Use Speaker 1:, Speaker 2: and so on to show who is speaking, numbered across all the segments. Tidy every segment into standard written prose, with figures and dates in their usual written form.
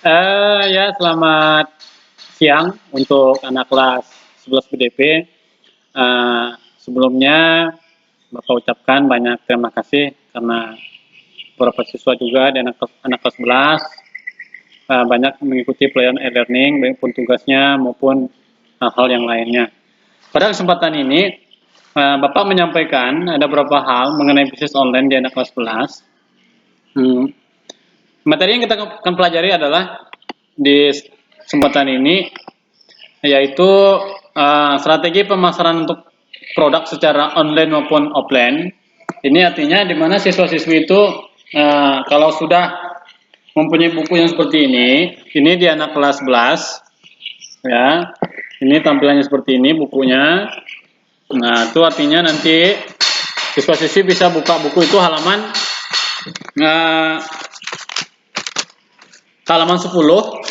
Speaker 1: Ya, selamat siang untuk anak kelas 11 BDP. Sebelumnya Bapak ucapkan banyak terima kasih karena beberapa siswa juga di anak kelas 11 banyak mengikuti pelayanan e-learning baik pun tugasnya maupun hal-hal yang lainnya. Pada kesempatan ini Bapak menyampaikan ada beberapa hal mengenai bisnis online di anak kelas 11. Materi yang kita akan pelajari adalah di kesempatan ini yaitu strategi pemasaran untuk produk secara online maupun offline. Ini artinya di mana siswa-siswi itu kalau sudah mempunyai buku yang seperti ini di anak kelas 11 ya. Ini tampilannya seperti ini bukunya. Nah, itu artinya nanti siswa-siswi bisa buka buku itu halaman 10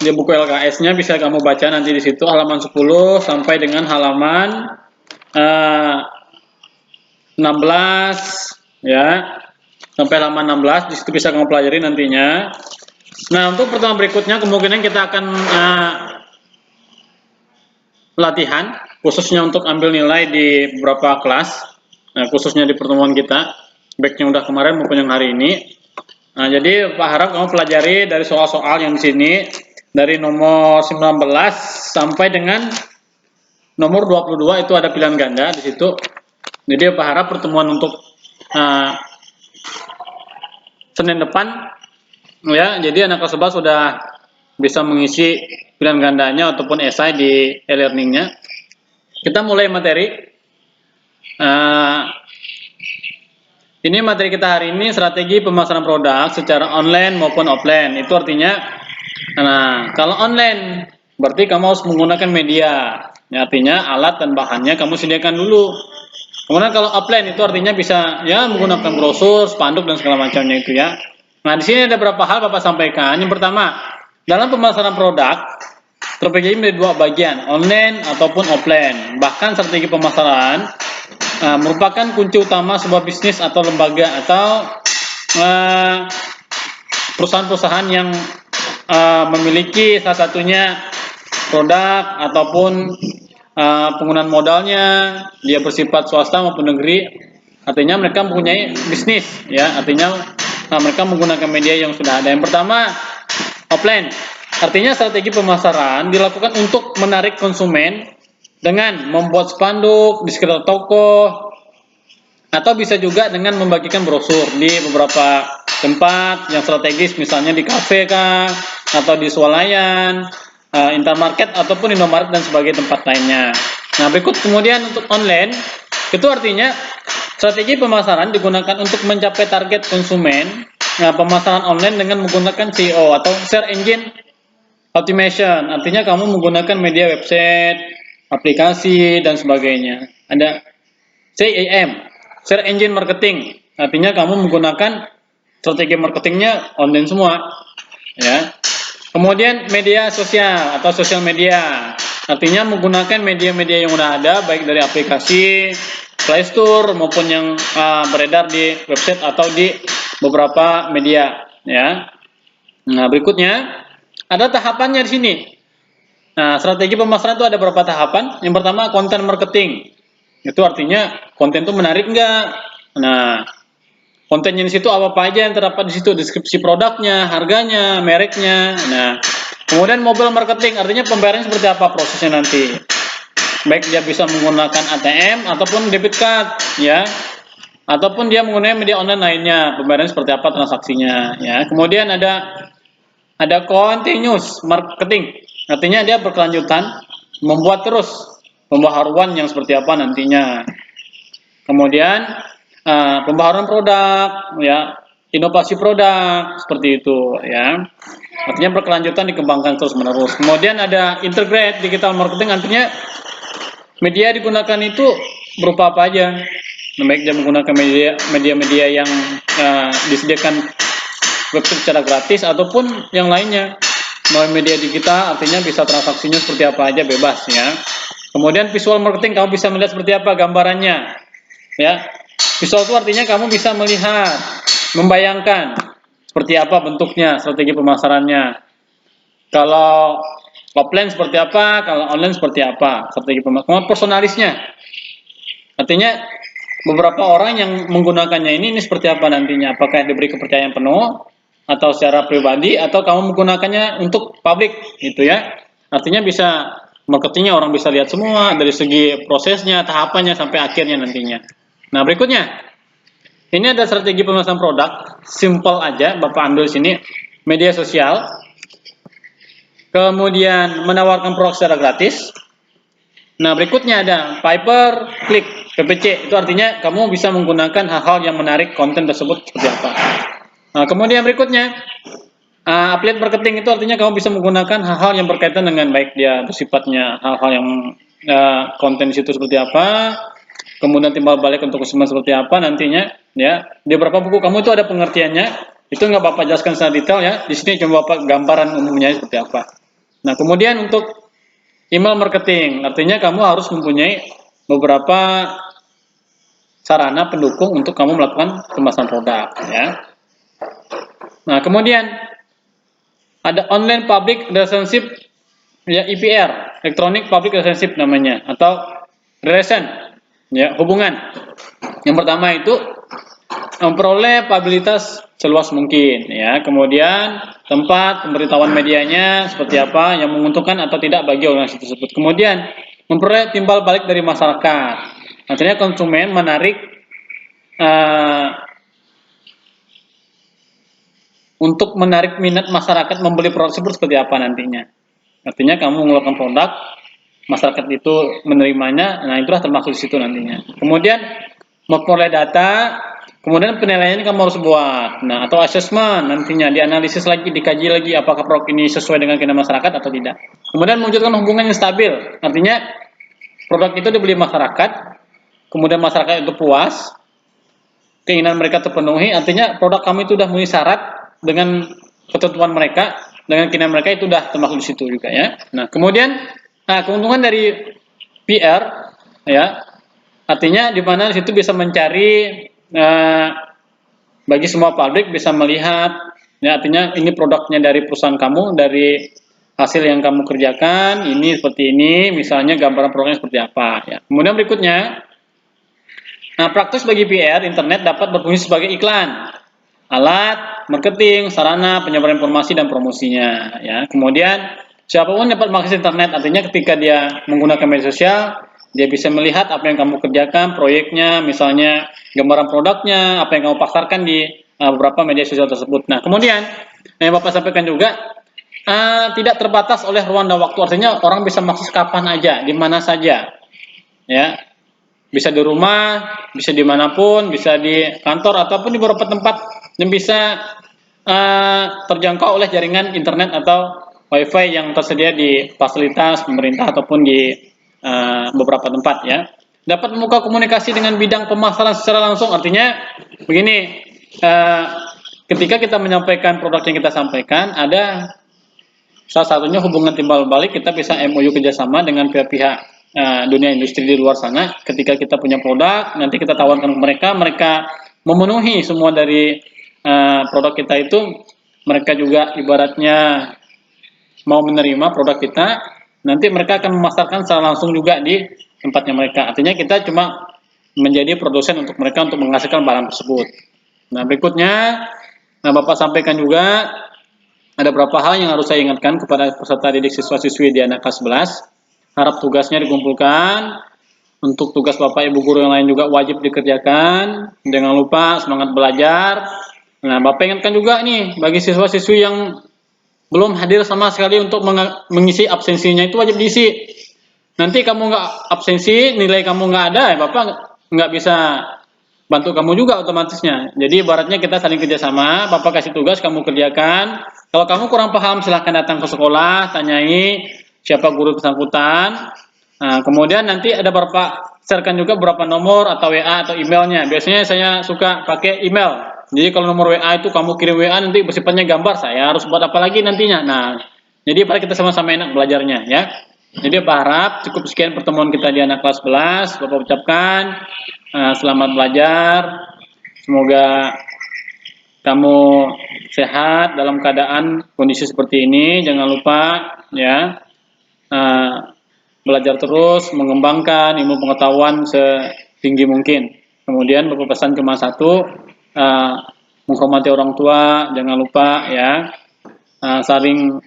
Speaker 1: di buku LKS-nya bisa kamu baca nanti di situ halaman 10 sampai dengan halaman 16 ya. Sampai halaman 16 di situ bisa kamu pelajari nantinya. Nah, untuk pertemuan berikutnya kemungkinan kita akan latihan khususnya untuk ambil nilai di beberapa kelas. Nah, khususnya di pertemuan kita, baik yang udah kemarin maupun yang hari ini. Nah, jadi Pak harap kamu pelajari dari soal-soal yang di sini dari nomor 19 sampai dengan nomor 22 itu ada pilihan ganda di situ. Jadi Pak harap pertemuan untuk Senin depan ya, jadi anak kelas 11 sudah bisa mengisi pilihan gandanya ataupun esai di e-learningnya. Kita mulai materi. Ini materi kita hari ini strategi pemasaran produk secara online maupun offline. Itu artinya, kalau online berarti kamu harus menggunakan media. Ya, artinya alat dan bahannya kamu sediakan dulu. Kemudian kalau offline itu artinya bisa ya menggunakan brosur, spanduk dan segala macamnya itu ya. Nah, di sini ada beberapa hal Bapak sampaikan. Yang pertama, dalam pemasaran produk terbagi menjadi dua bagian, online ataupun offline. Bahkan strategi pemasaran merupakan kunci utama sebuah bisnis atau lembaga atau perusahaan-perusahaan yang memiliki salah satunya produk ataupun penggunaan modalnya dia bersifat swasta maupun negeri. Artinya mereka mempunyai bisnis ya, artinya mereka menggunakan media yang sudah ada. Yang pertama, offline. Artinya strategi pemasaran dilakukan untuk menarik konsumen dengan membuat spanduk di sekitar toko atau bisa juga dengan membagikan brosur di beberapa tempat yang strategis, misalnya di kafe kah, atau di swalayan, Intermarket ataupun Indomaret dan sebagai tempat lainnya. Nah, berikut kemudian untuk online, itu artinya strategi pemasaran digunakan untuk mencapai target konsumen. Nah, pemasaran online dengan menggunakan SEO atau Search Engine Optimization, artinya kamu menggunakan media website, aplikasi, dan sebagainya. Ada CEM, Search Engine Marketing, artinya kamu menggunakan strategi marketingnya online semua. Ya. Kemudian media sosial atau sosial media, artinya menggunakan media-media yang sudah ada, baik dari aplikasi Play Store maupun yang beredar di website atau di beberapa media. Ya. Nah, berikutnya ada tahapannya di sini. Nah, strategi pemasaran itu ada beberapa tahapan. Yang pertama, konten marketing. Itu artinya konten itu menarik enggak? Nah, kontennya di situ apa aja yang terdapat di situ, deskripsi produknya, harganya, mereknya. Nah, kemudian mobile marketing, artinya pembayaran seperti apa prosesnya nanti. Baik dia bisa menggunakan ATM ataupun debit card, ya. Ataupun dia menggunakan media online lainnya, pembayaran seperti apa transaksinya, ya. Kemudian ada continuous marketing, artinya dia berkelanjutan, membuat terus pembaharuan yang seperti apa nantinya. Kemudian pembaharuan produk, ya, inovasi produk seperti itu, ya. Artinya berkelanjutan dikembangkan terus menerus. Kemudian ada integrate digital marketing, artinya media digunakan itu berupa apa aja. Baik dia menggunakan media yang disediakan website secara gratis ataupun yang lainnya. Melalui media digital artinya bisa transaksinya seperti apa aja bebas ya. Kemudian visual marketing, kamu bisa melihat seperti apa gambarannya. Ya. Visual itu artinya kamu bisa melihat, membayangkan seperti apa bentuknya, strategi pemasarannya. Kalau offline seperti apa, kalau online seperti apa, strategi pemasaran. Personalisnya, artinya beberapa orang yang menggunakannya ini seperti apa nantinya, apakah diberi kepercayaan penuh atau secara pribadi atau kamu menggunakannya untuk publik gitu ya. Artinya bisa marketingnya orang bisa lihat semua dari segi prosesnya, tahapannya sampai akhirnya nantinya. Nah, berikutnya ini ada strategi pemasaran produk, simple aja Bapak ambil sini, media sosial, kemudian menawarkan produk secara gratis. Nah, berikutnya ada Piper Click, PPC, itu artinya kamu bisa menggunakan hal-hal yang menarik konten tersebut seperti apa. Nah, kemudian berikutnya, affiliate marketing itu artinya kamu bisa menggunakan hal-hal yang berkaitan dengan baik dia bersifatnya hal-hal yang konten di situ seperti apa, kemudian timbal balik untuk konsumen seperti apa nantinya, ya. Di beberapa buku kamu itu ada pengertiannya, itu nggak Bapak jelaskan secara detail ya. Di sini coba Bapak gambaran umumnya seperti apa. Nah, kemudian untuk email marketing, artinya kamu harus mempunyai beberapa sarana pendukung untuk kamu melakukan pemasaran produk, ya. Nah, kemudian ada online public relationship, ya EPR, electronic public relationship namanya, atau relation, ya hubungan. Yang pertama itu memperoleh publikitas seluas mungkin, ya. Kemudian tempat pemberitahuan medianya seperti apa yang menguntungkan atau tidak bagi organisasi tersebut. Kemudian memperoleh timbal balik dari masyarakat. Artinya konsumen menarik untuk menarik minat masyarakat membeli produk tersebut seperti apa nantinya. Artinya kamu mengeluarkan produk, masyarakat itu menerimanya, nah itulah termasuk di situ nantinya. Kemudian memperoleh data, kemudian penilaian kamu harus buat, nah atau assessment nantinya, dianalisis lagi, dikaji lagi apakah produk ini sesuai dengan keinginan masyarakat atau tidak. Kemudian mewujudkan hubungan yang stabil, artinya produk itu dibeli masyarakat, kemudian masyarakat itu puas, keinginan mereka terpenuhi, artinya produk kami itu sudah memenuhi syarat dengan ketentuan mereka, dengan keinginan mereka itu sudah termasuk di situ juga ya. Nah, kemudian keuntungan dari PR ya, artinya di mana di situ bisa mencari bagi semua publik bisa melihat ya, artinya ini produknya dari perusahaan kamu, dari hasil yang kamu kerjakan, ini seperti ini, misalnya gambaran produknya seperti apa ya. Kemudian berikutnya, praktis bagi PR internet dapat berfungsi sebagai iklan, alat marketing, sarana penyebaran informasi dan promosinya ya. Kemudian siapapun dapat mengakses internet, artinya ketika dia menggunakan media sosial, dia bisa melihat apa yang kamu kerjakan, proyeknya, misalnya gambaran produknya, apa yang kamu pasarkan di beberapa media sosial tersebut. Nah, kemudian yang Bapak sampaikan juga tidak terbatas oleh ruang dan waktu, artinya orang bisa mengakses kapan aja, di mana saja ya. Bisa di rumah, bisa dimanapun, bisa di kantor ataupun di beberapa tempat yang bisa terjangkau oleh jaringan internet atau wifi yang tersedia di fasilitas pemerintah ataupun di beberapa tempat ya. Dapat membuka komunikasi dengan bidang pemasaran secara langsung, artinya begini, ketika kita menyampaikan produk yang kita sampaikan, ada salah satunya hubungan timbal balik, kita bisa MOU kerjasama dengan pihak-pihak dunia industri di luar sana. Ketika kita punya produk, nanti kita tawarkan ke mereka, mereka memenuhi semua dari produk kita itu, mereka juga ibaratnya mau menerima produk kita, nanti mereka akan memasarkan secara langsung juga di tempatnya mereka. Artinya kita cuma menjadi produsen untuk mereka untuk menghasilkan barang tersebut. Nah, berikutnya, Bapak sampaikan juga ada beberapa hal yang harus saya ingatkan kepada peserta didik siswa-siswi di anak kelas 11. Harap tugasnya dikumpulkan. Untuk tugas Bapak Ibu guru yang lain juga wajib dikerjakan. Jangan lupa semangat belajar. Nah, Bapak ingatkan juga nih bagi siswa-siswi yang belum hadir sama sekali untuk mengisi absensinya, itu wajib diisi. Nanti kamu nggak absensi, nilai kamu nggak ada, ya Bapak nggak bisa bantu kamu juga otomatisnya. Jadi ibaratnya kita saling kerjasama, Bapak kasih tugas, kamu kerjakan. Kalau kamu kurang paham, silahkan datang ke sekolah, tanyai siapa guru bersangkutan. Nah, kemudian nanti ada sharekan juga beberapa nomor atau WA atau emailnya. Biasanya saya suka pakai email. Jadi kalau nomor WA itu kamu kirim WA, nanti bersifatnya gambar, saya harus buat apa lagi nantinya. Nah, jadi mari kita sama-sama enak belajarnya ya. Jadi Pak harap cukup sekian pertemuan kita di anak kelas 11. Bapak ucapkan selamat belajar. Semoga kamu sehat dalam keadaan kondisi seperti ini. Jangan lupa ya, belajar terus, mengembangkan ilmu pengetahuan setinggi mungkin. Kemudian Bapak pesan cuma satu, menghormati orang tua, jangan lupa ya, saling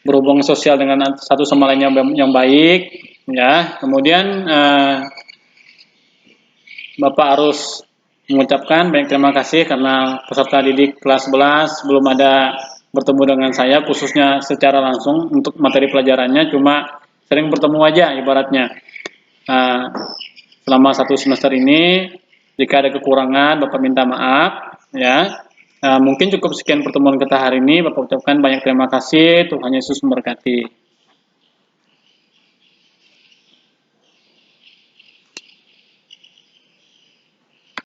Speaker 1: berhubungan sosial dengan satu sama lain yang baik ya. Kemudian Bapak harus mengucapkan banyak terima kasih karena peserta didik kelas 11 belum ada bertemu dengan saya khususnya secara langsung untuk materi pelajarannya, cuma sering bertemu aja ibaratnya. Selama satu semester ini jika ada kekurangan Bapak minta maaf ya. Mungkin cukup sekian pertemuan kita hari ini. Bapak ucapkan banyak terima kasih. Tuhan Yesus memberkati.